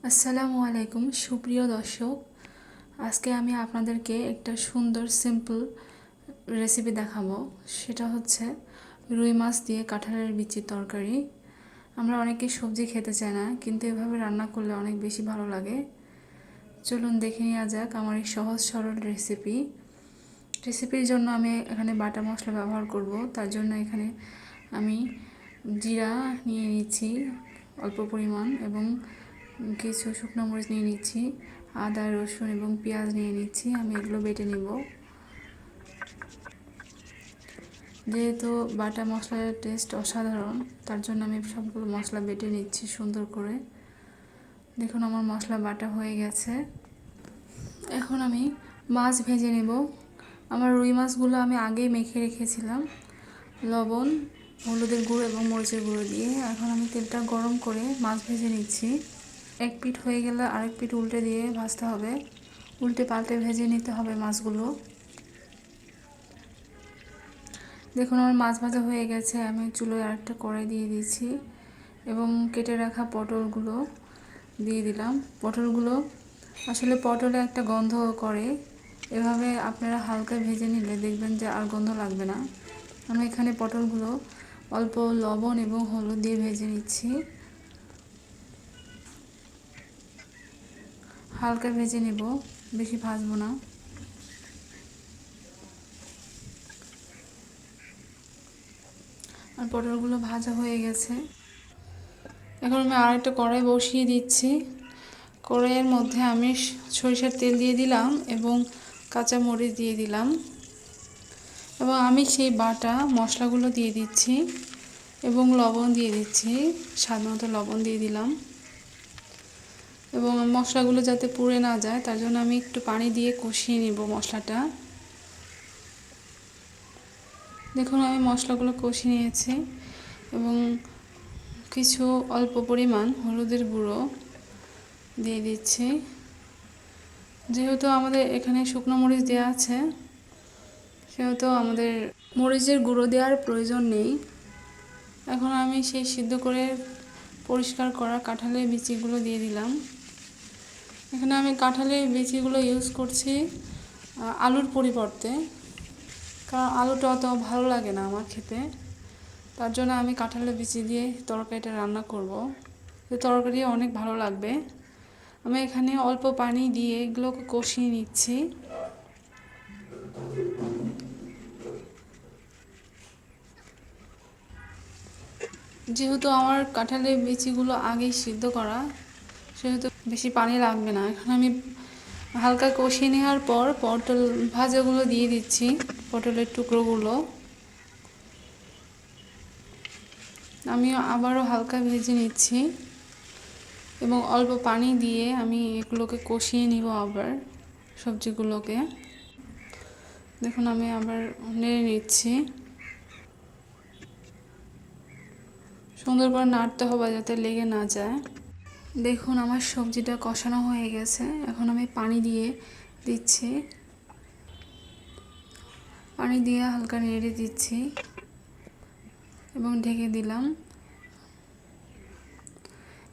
আসসালামু আলাইকুম সুপ্রিয় দর্শক। আজকে আমি আপনাদেরকে একটা সুন্দর সিম্পল রেসিপি দেখাবো। সেটা হচ্ছে রুই মাছ দিয়ে কাঁঠালের বিচির তরকারি। আমরা অনেকে সবজি খেতে চাই না, কিন্তু এভাবে রান্না করলে অনেক বেশি ভালো লাগে। চলুন দেখে নেওয়া যাক আমার এই সহজ সরল রেসিপির জন্য আমি এখানে বাটা মশলা ব্যবহার করব। তার জন্য এখানে আমি জিরা নিয়ে নিচ্ছি অল্প পরিমাণ, এবং কিছু শুকনো মরিচ নিয়ে নিচ্ছি, আদা রসুন এবং পেঁয়াজ নিয়ে নিচ্ছি। আমি এগুলো বেটে নেব। যেহেতু বাটা মশলার টেস্ট অসাধারণ, তার জন্য আমি সবগুলো মশলা বেটে নিচ্ছি সুন্দর করে। দেখুন আমার মশলা বাটা হয়ে গেছে। এখন আমি মাছ ভেজে নেব। আমার রুই মাছগুলো আমি আগেই মেখে রেখেছিলাম লবণ, হলুদের গুঁড়ো এবং মরিচের গুঁড়ো দিয়ে। এখন আমি তেলটা গরম করে মাছ ভেজে নিচ্ছি। এক পিঠ হয়ে গেলে আরেক পিঠ উল্টে দিয়ে ভাজতে হবে, উল্টে পাল্টে ভেজে নিতে হবে মাছগুলো। দেখুন আমার মাছ ভাজা হয়ে গেছে। আমি চুলোয় আরেকটা কড়াই দিয়ে দিচ্ছি এবং কেটে রাখা পটলগুলো দিয়ে দিলাম। পটলগুলো আসলে পটলে একটা গন্ধ করে, এভাবে আপনারা হালকা ভেজে নিলে দেখবেন যে আর গন্ধ লাগবে না। আমি এখানে পটলগুলো অল্প লবণ এবং হলুদ দিয়ে ভেজে নিচ্ছি। হালকা ভেজে নেব, বেশি ভাজবো না। আর পটলগুলো ভাজা হয়ে গেছে। এখন আমি আরেকটা কড়াই বসিয়ে দিচ্ছি। কড়াইয়ের মধ্যে আমি সরিষার তেল দিয়ে দিলাম এবং কাঁচা মরিচ দিয়ে দিলাম, এবং আমি সেই বাটা মশলাগুলো দিয়ে দিচ্ছি এবং লবণ দিয়ে দিচ্ছি। স্বাদ মতো লবণ দিয়ে দিলাম, এবং মশলাগুলো যাতে পুড়ে না যায় তার জন্য আমি একটু পানি দিয়ে কষিয়ে নিব মশলাটা। দেখুন আমি মশলাগুলো কষিয়ে নিয়েছি এবং কিছু অল্প পরিমাণ হলুদের গুঁড়ো দিয়ে দিচ্ছি। যেহেতু আমাদের এখানে শুকনো মরিচ দেওয়া আছে, সেহেতু আমাদের মরিচের গুঁড়ো দেওয়ার প্রয়োজন নেই। এখন আমি সেই সিদ্ধ করে পরিষ্কার করা কাঁঠালের বিচিগুলো দিয়ে দিলাম। এখানে আমি কাঁঠালের বিচিগুলো ইউজ করছি আলুর পরিবর্তে, কারণ আলুটা অত ভালো লাগে না আমার খেতে। তার জন্য আমি কাঁঠালের বিচি দিয়ে তরকারিটা রান্না করব। এই তরকারি অনেক ভালো লাগবে। আমি এখানে অল্প পানি দিয়ে এগুলোকে কষিয়ে নিচ্ছি। যেহেতু আমার কাঁঠালের বিচিগুলো আগেই সিদ্ধ করা, সেহেতু বেশি পানি লাগবে না। এখন আমি হালকা কষিয়ে নেওয়ার পর পটল ভাজাগুলো দিয়ে দিচ্ছি, পটলের টুকরোগুলো। আমি আবারও হালকা ভেজে নিচ্ছি এবং অল্প পানি দিয়ে আমি এগুলোকে কষিয়ে নিব আবার সবজিগুলোকে। দেখুন আমি আবার নেড়ে নিচ্ছি। সুন্দর করে নাড়তে হবে যাতে লেগে না যায়। দেখুন আমার সবজিটা কষানো হয়ে গেছে। এখন আমি পানি দিয়ে দিচ্ছি, পানি দিয়ে হালকা নেড়ে দিচ্ছি এবং ঢেকে দিলাম।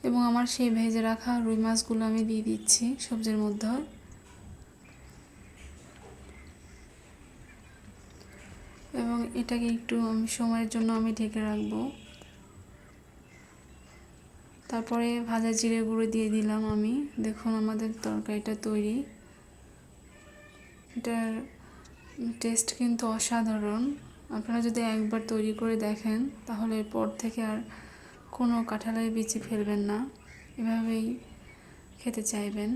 এবং আমার সেই ভেজে রাখা রুই মাছগুলো আমি দিয়ে দিচ্ছি সবজির মধ্যে। এবং এটাকে একটু সময়ের জন্য আমি ঢেকে রাখবো। তারপরে ভাজা জিরে গুঁড়ো দিয়ে দিলাম আমি। দেখুন আমাদের তরকারিটা তৈরি। এটার টেস্ট কিন্তু অসাধারণ। আপনারা যদি একবার তৈরি করে দেখেন তাহলে এরপর থেকে আর কোনো কাঁঠালের বিচি ফেলবেন না, এভাবেই খেতে চাইবেন।